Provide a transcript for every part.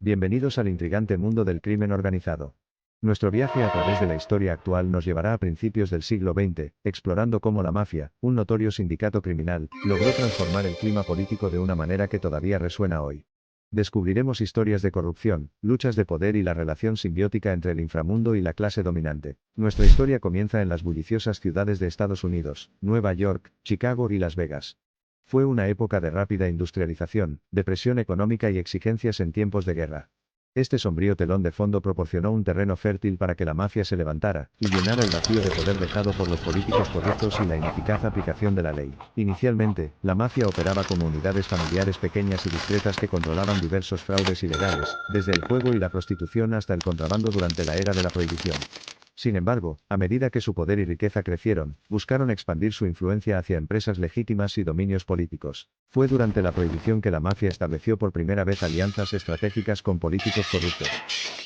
Bienvenidos al intrigante mundo del crimen organizado. Nuestro viaje a través de la historia actual nos llevará a principios del siglo XX, explorando cómo la mafia, un notorio sindicato criminal, logró transformar el clima político de una manera que todavía resuena hoy. Descubriremos historias de corrupción, luchas de poder y la relación simbiótica entre el inframundo y la clase dominante. Nuestra historia comienza en las bulliciosas ciudades de Estados Unidos, Nueva York, Chicago y Las Vegas. Fue una época de rápida industrialización, depresión económica y exigencias en tiempos de guerra. Este sombrío telón de fondo proporcionó un terreno fértil para que la mafia se levantara y llenara el vacío de poder dejado por los políticos corruptos y la ineficaz aplicación de la ley. Inicialmente, la mafia operaba como unidades familiares pequeñas y discretas que controlaban diversos fraudes ilegales, desde el juego y la prostitución hasta el contrabando durante la era de la prohibición. Sin embargo, a medida que su poder y riqueza crecieron, buscaron expandir su influencia hacia empresas legítimas y dominios políticos. Fue durante la prohibición que la mafia estableció por primera vez alianzas estratégicas con políticos corruptos.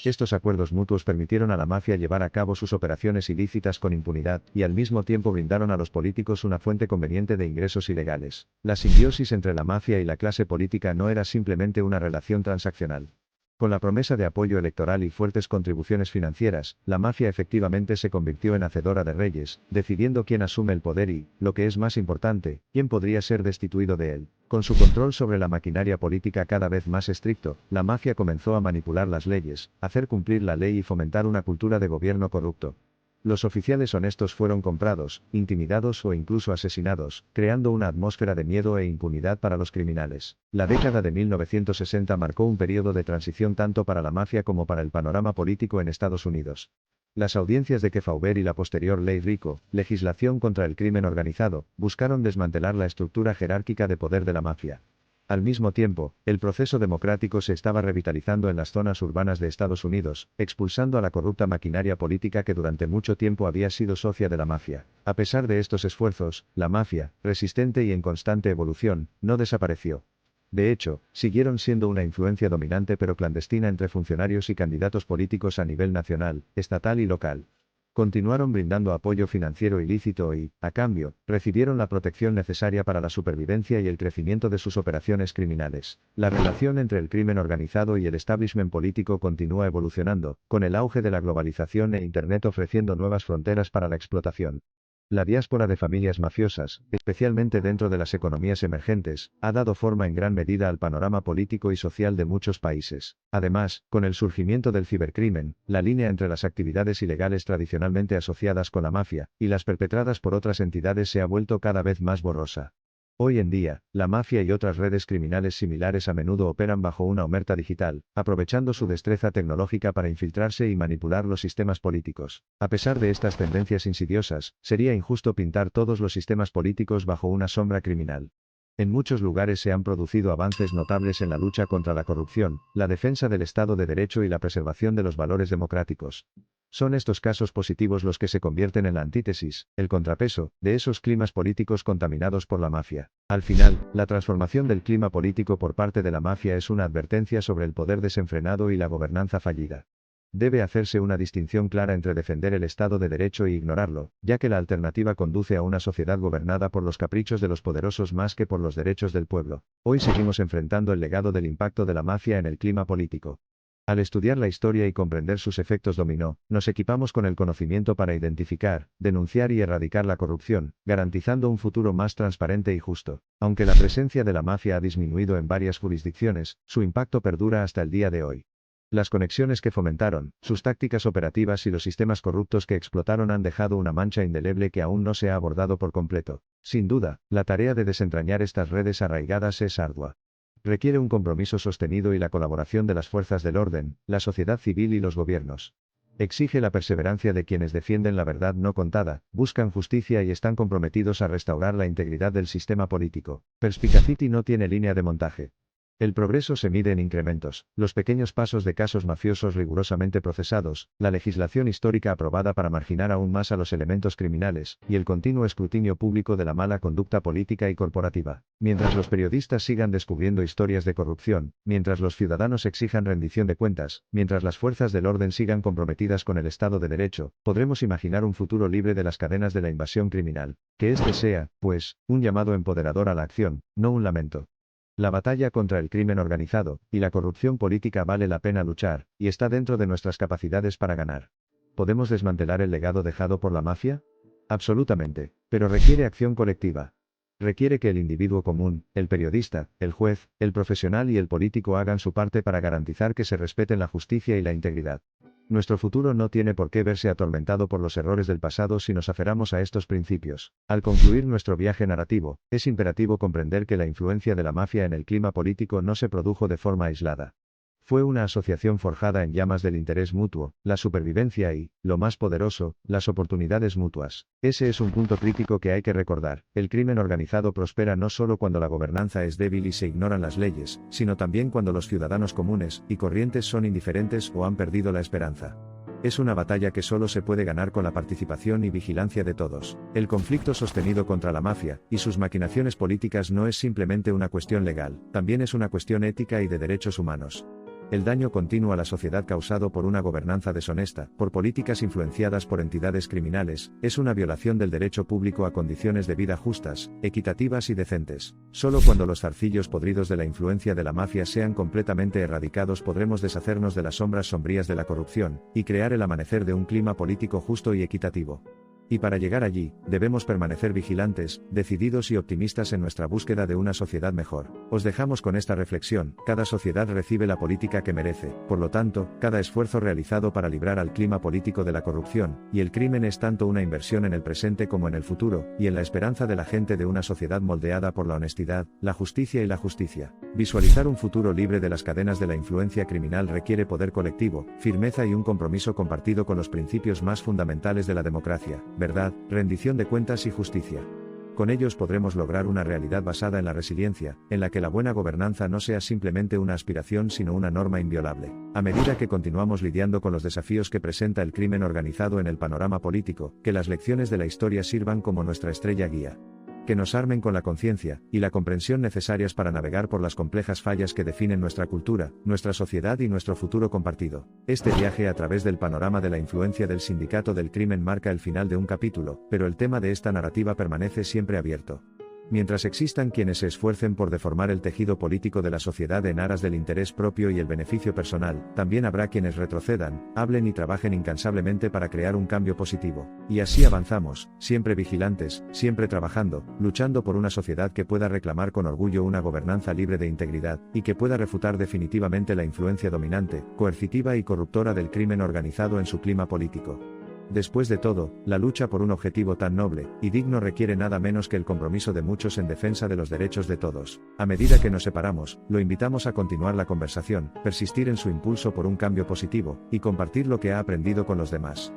Estos acuerdos mutuos permitieron a la mafia llevar a cabo sus operaciones ilícitas con impunidad, y al mismo tiempo brindaron a los políticos una fuente conveniente de ingresos ilegales. La simbiosis entre la mafia y la clase política no era simplemente una relación transaccional. Con la promesa de apoyo electoral y fuertes contribuciones financieras, la mafia efectivamente se convirtió en hacedora de reyes, decidiendo quién asume el poder y, lo que es más importante, quién podría ser destituido de él. Con su control sobre la maquinaria política cada vez más estricto, la mafia comenzó a manipular las leyes, hacer cumplir la ley y fomentar una cultura de gobierno corrupto. Los oficiales honestos fueron comprados, intimidados o incluso asesinados, creando una atmósfera de miedo e impunidad para los criminales. La década de 1960 marcó un periodo de transición tanto para la mafia como para el panorama político en Estados Unidos. Las audiencias de Kefauver y la posterior Ley Rico, legislación contra el crimen organizado, buscaron desmantelar la estructura jerárquica de poder de la mafia. Al mismo tiempo, el proceso democrático se estaba revitalizando en las zonas urbanas de Estados Unidos, expulsando a la corrupta maquinaria política que durante mucho tiempo había sido socia de la mafia. A pesar de estos esfuerzos, la mafia, resistente y en constante evolución, no desapareció. De hecho, siguieron siendo una influencia dominante pero clandestina entre funcionarios y candidatos políticos a nivel nacional, estatal y local. Continuaron brindando apoyo financiero ilícito y, a cambio, recibieron la protección necesaria para la supervivencia y el crecimiento de sus operaciones criminales. La relación entre el crimen organizado y el establishment político continúa evolucionando, con el auge de la globalización e Internet ofreciendo nuevas fronteras para la explotación. La diáspora de familias mafiosas, especialmente dentro de las economías emergentes, ha dado forma en gran medida al panorama político y social de muchos países. Además, con el surgimiento del cibercrimen, la línea entre las actividades ilegales tradicionalmente asociadas con la mafia y las perpetradas por otras entidades se ha vuelto cada vez más borrosa. Hoy en día, la mafia y otras redes criminales similares a menudo operan bajo una omerta digital, aprovechando su destreza tecnológica para infiltrarse y manipular los sistemas políticos. A pesar de estas tendencias insidiosas, sería injusto pintar todos los sistemas políticos bajo una sombra criminal. En muchos lugares se han producido avances notables en la lucha contra la corrupción, la defensa del Estado de Derecho y la preservación de los valores democráticos. Son estos casos positivos los que se convierten en la antítesis, el contrapeso, de esos climas políticos contaminados por la mafia. Al final, la transformación del clima político por parte de la mafia es una advertencia sobre el poder desenfrenado y la gobernanza fallida. Debe hacerse una distinción clara entre defender el Estado de Derecho e ignorarlo, ya que la alternativa conduce a una sociedad gobernada por los caprichos de los poderosos más que por los derechos del pueblo. Hoy seguimos enfrentando el legado del impacto de la mafia en el clima político. Al estudiar la historia y comprender sus efectos dominó, nos equipamos con el conocimiento para identificar, denunciar y erradicar la corrupción, garantizando un futuro más transparente y justo. Aunque la presencia de la mafia ha disminuido en varias jurisdicciones, su impacto perdura hasta el día de hoy. Las conexiones que fomentaron, sus tácticas operativas y los sistemas corruptos que explotaron han dejado una mancha indeleble que aún no se ha abordado por completo. Sin duda, la tarea de desentrañar estas redes arraigadas es ardua. Requiere un compromiso sostenido y la colaboración de las fuerzas del orden, la sociedad civil y los gobiernos. Exige la perseverancia de quienes defienden la verdad no contada, buscan justicia y están comprometidos a restaurar la integridad del sistema político. Perspicacity no tiene línea de montaje. El progreso se mide en incrementos, los pequeños pasos de casos mafiosos rigurosamente procesados, la legislación histórica aprobada para marginar aún más a los elementos criminales, y el continuo escrutinio público de la mala conducta política y corporativa. Mientras los periodistas sigan descubriendo historias de corrupción, mientras los ciudadanos exijan rendición de cuentas, mientras las fuerzas del orden sigan comprometidas con el Estado de Derecho, podremos imaginar un futuro libre de las cadenas de la invasión criminal. Que este sea, pues, un llamado empoderador a la acción, no un lamento. La batalla contra el crimen organizado y la corrupción política vale la pena luchar, y está dentro de nuestras capacidades para ganar. ¿Podemos desmantelar el legado dejado por la mafia? Absolutamente, pero requiere acción colectiva. Requiere que el individuo común, el periodista, el juez, el profesional y el político hagan su parte para garantizar que se respeten la justicia y la integridad. Nuestro futuro no tiene por qué verse atormentado por los errores del pasado si nos aferramos a estos principios. Al concluir nuestro viaje narrativo, es imperativo comprender que la influencia de la mafia en el clima político no se produjo de forma aislada. Fue una asociación forjada en llamas del interés mutuo, la supervivencia y, lo más poderoso, las oportunidades mutuas. Ese es un punto crítico que hay que recordar. El crimen organizado prospera no solo cuando la gobernanza es débil y se ignoran las leyes, sino también cuando los ciudadanos comunes y corrientes son indiferentes o han perdido la esperanza. Es una batalla que solo se puede ganar con la participación y vigilancia de todos. El conflicto sostenido contra la mafia y sus maquinaciones políticas no es simplemente una cuestión legal, también es una cuestión ética y de derechos humanos. El daño continuo a la sociedad causado por una gobernanza deshonesta, por políticas influenciadas por entidades criminales, es una violación del derecho público a condiciones de vida justas, equitativas y decentes. Solo cuando los zarcillos podridos de la influencia de la mafia sean completamente erradicados podremos deshacernos de las sombras sombrías de la corrupción, y crear el amanecer de un clima político justo y equitativo. Y para llegar allí, debemos permanecer vigilantes, decididos y optimistas en nuestra búsqueda de una sociedad mejor. Os dejamos con esta reflexión: cada sociedad recibe la política que merece, por lo tanto, cada esfuerzo realizado para librar al clima político de la corrupción y el crimen es tanto una inversión en el presente como en el futuro, y en la esperanza de la gente de una sociedad moldeada por la honestidad, la justicia y la justicia. Visualizar un futuro libre de las cadenas de la influencia criminal requiere poder colectivo, firmeza y un compromiso compartido con los principios más fundamentales de la democracia: verdad, rendición de cuentas y justicia. Con ellos podremos lograr una realidad basada en la resiliencia, en la que la buena gobernanza no sea simplemente una aspiración sino una norma inviolable. A medida que continuamos lidiando con los desafíos que presenta el crimen organizado en el panorama político, que las lecciones de la historia sirvan como nuestra estrella guía. Que nos armen con la conciencia y la comprensión necesarias para navegar por las complejas fallas que definen nuestra cultura, nuestra sociedad y nuestro futuro compartido. Este viaje a través del panorama de la influencia del sindicato del crimen marca el final de un capítulo, pero el tema de esta narrativa permanece siempre abierto. Mientras existan quienes se esfuercen por deformar el tejido político de la sociedad en aras del interés propio y el beneficio personal, también habrá quienes retrocedan, hablen y trabajen incansablemente para crear un cambio positivo. Y así avanzamos, siempre vigilantes, siempre trabajando, luchando por una sociedad que pueda reclamar con orgullo una gobernanza libre de integridad, y que pueda refutar definitivamente la influencia dominante, coercitiva y corruptora del crimen organizado en su clima político. Después de todo, la lucha por un objetivo tan noble y digno requiere nada menos que el compromiso de muchos en defensa de los derechos de todos. A medida que nos separamos, lo invitamos a continuar la conversación, persistir en su impulso por un cambio positivo, y compartir lo que ha aprendido con los demás.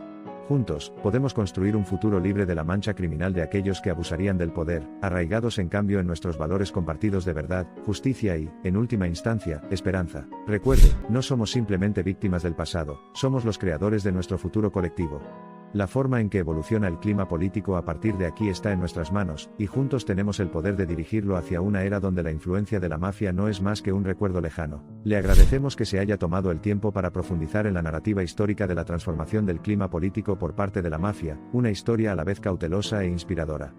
Juntos, podemos construir un futuro libre de la mancha criminal de aquellos que abusarían del poder, arraigados en cambio en nuestros valores compartidos de verdad, justicia y, en última instancia, esperanza. Recuerde, no somos simplemente víctimas del pasado, somos los creadores de nuestro futuro colectivo. La forma en que evoluciona el clima político a partir de aquí está en nuestras manos, y juntos tenemos el poder de dirigirlo hacia una era donde la influencia de la mafia no es más que un recuerdo lejano. Le agradecemos que se haya tomado el tiempo para profundizar en la narrativa histórica de la transformación del clima político por parte de la mafia, una historia a la vez cautelosa e inspiradora.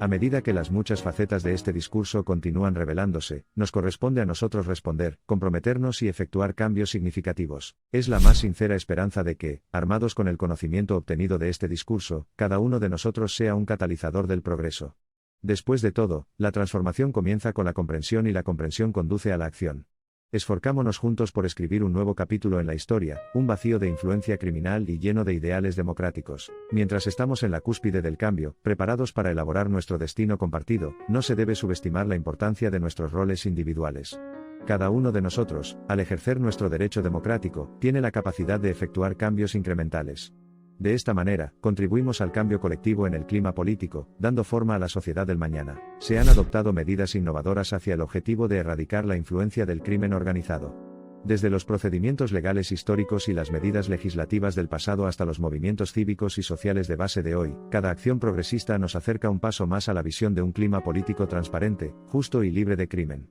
A medida que las muchas facetas de este discurso continúan revelándose, nos corresponde a nosotros responder, comprometernos y efectuar cambios significativos. Es la más sincera esperanza de que, armados con el conocimiento obtenido de este discurso, cada uno de nosotros sea un catalizador del progreso. Después de todo, la transformación comienza con la comprensión y la comprensión conduce a la acción. Esforcámonos juntos por escribir un nuevo capítulo en la historia, un vacío de influencia criminal y lleno de ideales democráticos. Mientras estamos en la cúspide del cambio, preparados para elaborar nuestro destino compartido, no se debe subestimar la importancia de nuestros roles individuales. Cada uno de nosotros, al ejercer nuestro derecho democrático, tiene la capacidad de efectuar cambios incrementales. De esta manera, contribuimos al cambio colectivo en el clima político, dando forma a la sociedad del mañana. Se han adoptado medidas innovadoras hacia el objetivo de erradicar la influencia del crimen organizado. Desde los procedimientos legales históricos y las medidas legislativas del pasado hasta los movimientos cívicos y sociales de base de hoy, cada acción progresista nos acerca un paso más a la visión de un clima político transparente, justo y libre de crimen.